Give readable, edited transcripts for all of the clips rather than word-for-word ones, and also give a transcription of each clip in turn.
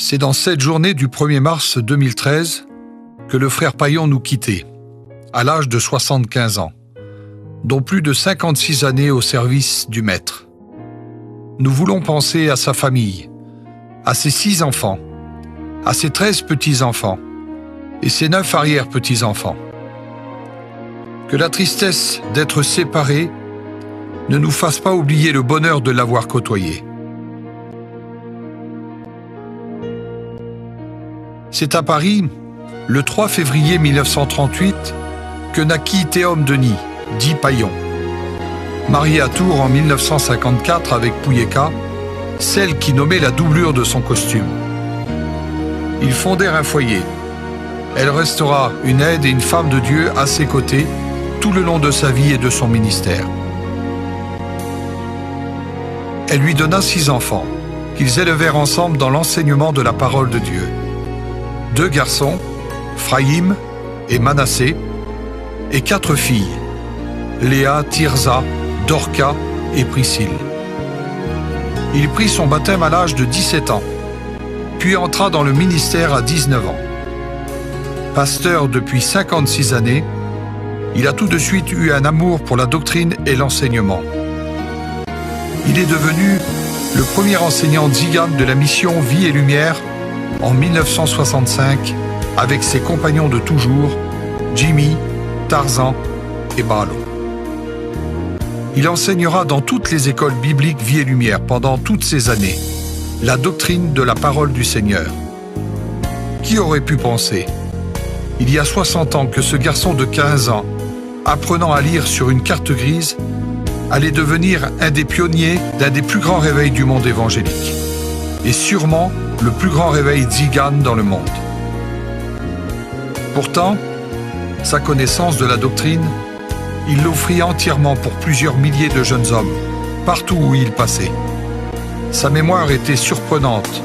C'est dans cette journée du 1er mars 2013 que le frère Paillon nous quittait, à l'âge de 75 ans, dont plus de 56 années au service du Maître. Nous voulons penser à sa famille, à ses 6 enfants, à ses 13 petits-enfants et ses 9 arrière-petits-enfants. Que la tristesse d'être séparés ne nous fasse pas oublier le bonheur de l'avoir côtoyé. C'est à Paris, le 3 février 1938, que naquit Théom Denis, dit Paillon. Marié à Tours en 1954 avec Pouilleka, celle qui nommait la doublure de son costume. Ils fondèrent un foyer. Elle restera une aide et une femme de Dieu à ses côtés tout le long de sa vie et de son ministère. Elle lui donna 6 enfants, qu'ils élevèrent ensemble dans l'enseignement de la parole de Dieu. 2 garçons, Phraïm et Manassé, et 4 filles, Léa, Tirza, Dorca et Priscille. Il prit son baptême à l'âge de 17 ans, puis entra dans le ministère à 19 ans. Pasteur depuis 56 années, il a tout de suite eu un amour pour la doctrine et l'enseignement. Il est devenu le premier enseignant tzigane de la mission Vie et Lumière en 1965 avec ses compagnons de toujours, Jimmy, Tarzan et Balo. Il enseignera dans toutes les écoles bibliques Vie et Lumière pendant toutes ces années la doctrine de la parole du Seigneur. Qui aurait pu penser, il y a 60 ans, que ce garçon de 15 ans, apprenant à lire sur une carte grise, allait devenir un des pionniers d'un des plus grands réveils du monde évangélique, et sûrement le plus grand réveil tzigane dans le monde. Pourtant, sa connaissance de la doctrine, il l'offrit entièrement pour plusieurs milliers de jeunes hommes, partout où il passait. Sa mémoire était surprenante.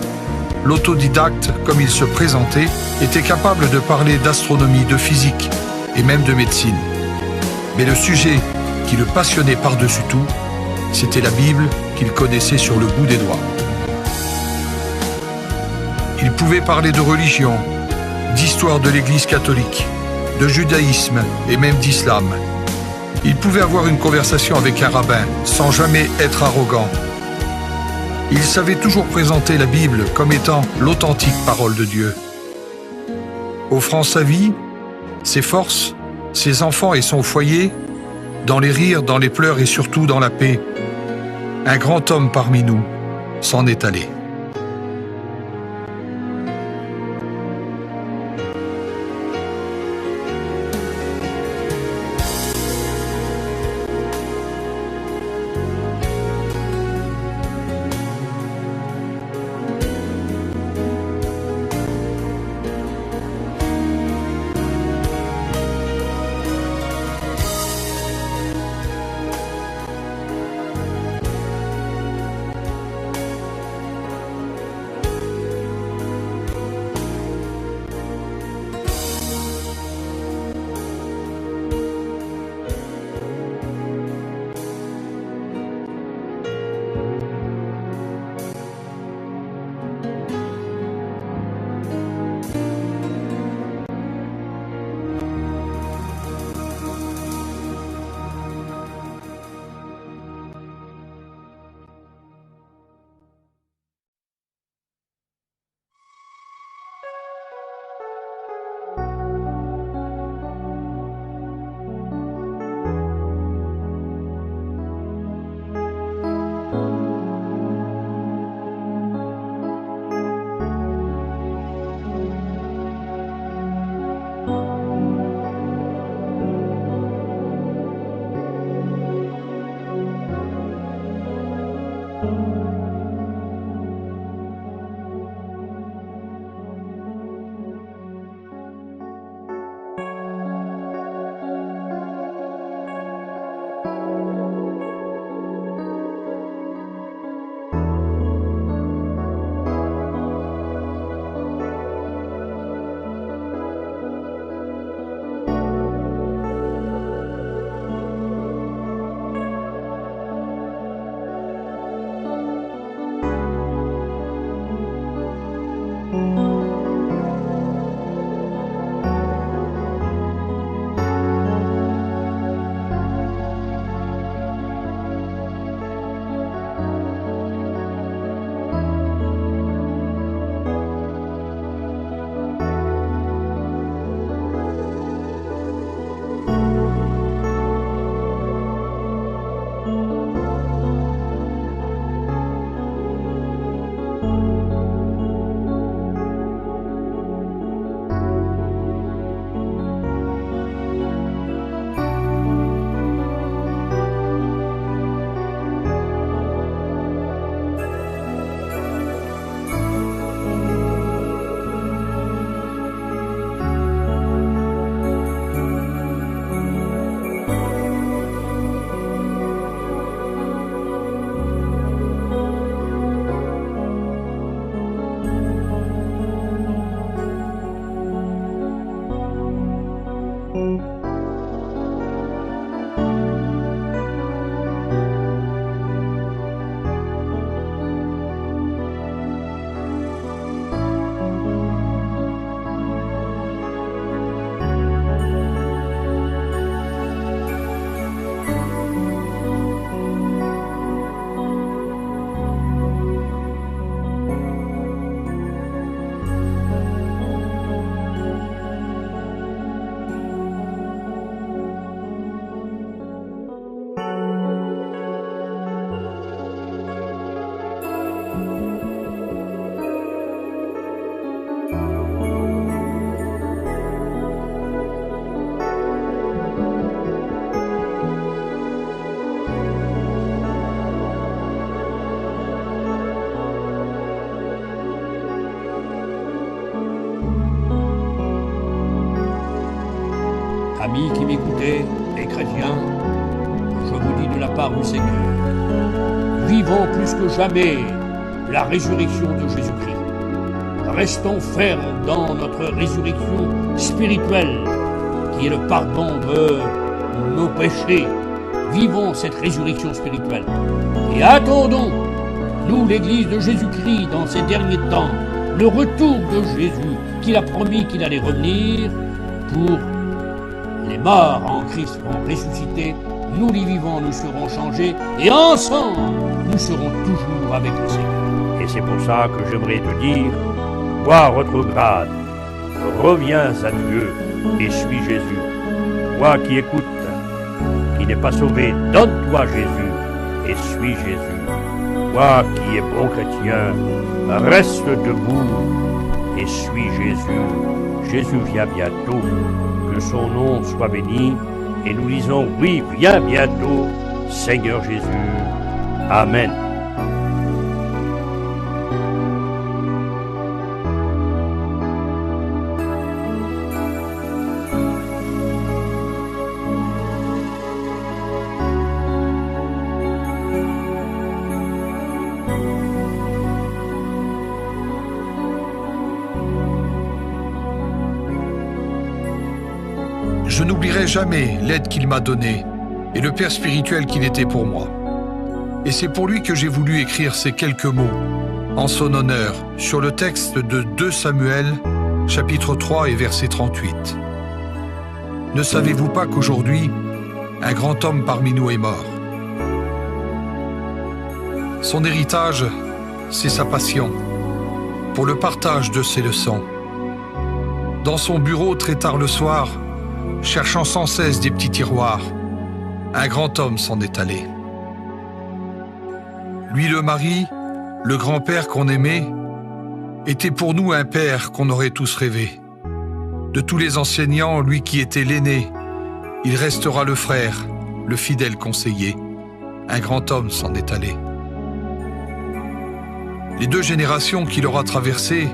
L'autodidacte, comme il se présentait, était capable de parler d'astronomie, de physique et même de médecine. Mais le sujet qui le passionnait par-dessus tout, c'était la Bible qu'il connaissait sur le bout des doigts. Il pouvait parler de religion, d'histoire de l'Église catholique, de judaïsme et même d'islam. Il pouvait avoir une conversation avec un rabbin sans jamais être arrogant. Il savait toujours présenter la Bible comme étant l'authentique parole de Dieu. Offrant sa vie, ses forces, ses enfants et son foyer, dans les rires, dans les pleurs et surtout dans la paix, un grand homme parmi nous s'en est allé. amis qui m'écoutez, les chrétiens, je vous dis de la part du Seigneur, vivons plus que jamais la résurrection de Jésus-Christ. Restons fermes dans notre résurrection spirituelle, qui est le pardon de nos péchés. Vivons cette résurrection spirituelle. Et attendons, nous, l'Église de Jésus-Christ, dans ces derniers temps, le retour de Jésus, qu'il a promis qu'il allait revenir pour les morts en Christ vont ressusciter. Nous les vivants, nous serons changés, et ensemble, nous serons toujours avec le Seigneur. Et c'est pour ça que j'aimerais te dire, toi, retrograde, reviens à Dieu et suis Jésus. Toi qui écoutes, qui n'es pas sauvé, donne-toi Jésus et suis Jésus. Toi qui es bon chrétien, reste debout et suis Jésus. Jésus vient bientôt, que son nom soit béni. Et nous disons, oui, viens bientôt, Seigneur Jésus. Amen. Je n'oublierai jamais l'aide qu'il m'a donnée et le père spirituel qu'il était pour moi. Et c'est pour lui que j'ai voulu écrire ces quelques mots en son honneur sur le texte de 2 Samuel, chapitre 3 et verset 38. Ne savez-vous pas qu'aujourd'hui, un grand homme parmi nous est mort? Son héritage, c'est sa passion pour le partage de ses leçons. Dans son bureau très tard le soir, cherchant sans cesse des petits tiroirs, un grand homme s'en est allé. Lui, le mari, le grand-père qu'on aimait, était pour nous un père qu'on aurait tous rêvé. De tous les enseignants, lui qui était l'aîné, il restera le frère, le fidèle conseiller. Un grand homme s'en est allé. Les 2 générations qu'il aura traversées,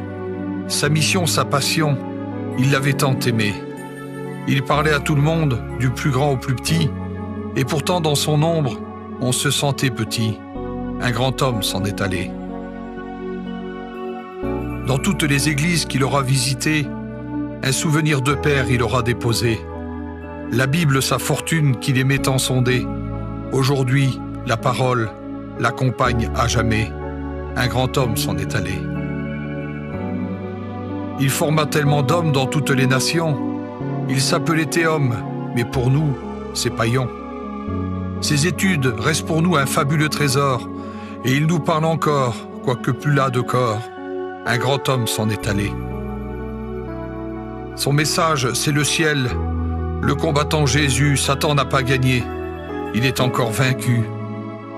sa mission, sa passion, il l'avait tant aimé. Il parlait à tout le monde, du plus grand au plus petit, et pourtant dans son ombre, on se sentait petit. Un grand homme s'en est allé. Dans toutes les églises qu'il aura visitées, un souvenir de père il aura déposé. La Bible, sa fortune qu'il aimait tant sonder. Aujourd'hui, la parole l'accompagne à jamais. Un grand homme s'en est allé. Il forma tellement d'hommes dans toutes les nations. Il s'appelait Théum, mais pour nous, c'est Païon. Ses études restent pour nous un fabuleux trésor, et il nous parle encore, quoique plus las de corps. Un grand homme s'en est allé. Son message, c'est le ciel. Le combattant Jésus, Satan n'a pas gagné. Il est encore vaincu.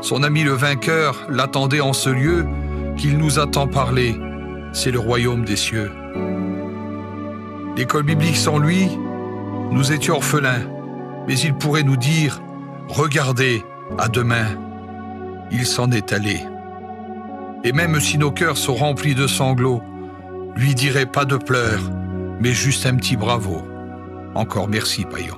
Son ami le vainqueur l'attendait en ce lieu qu'il nous a tant parlé. C'est le royaume des cieux. L'école biblique sans lui, nous étions orphelins, mais il pourrait nous dire « Regardez, à demain ». Il s'en est allé. Et même si nos cœurs sont remplis de sanglots, lui dirait pas de pleurs, mais juste un petit bravo. Encore merci, Païon.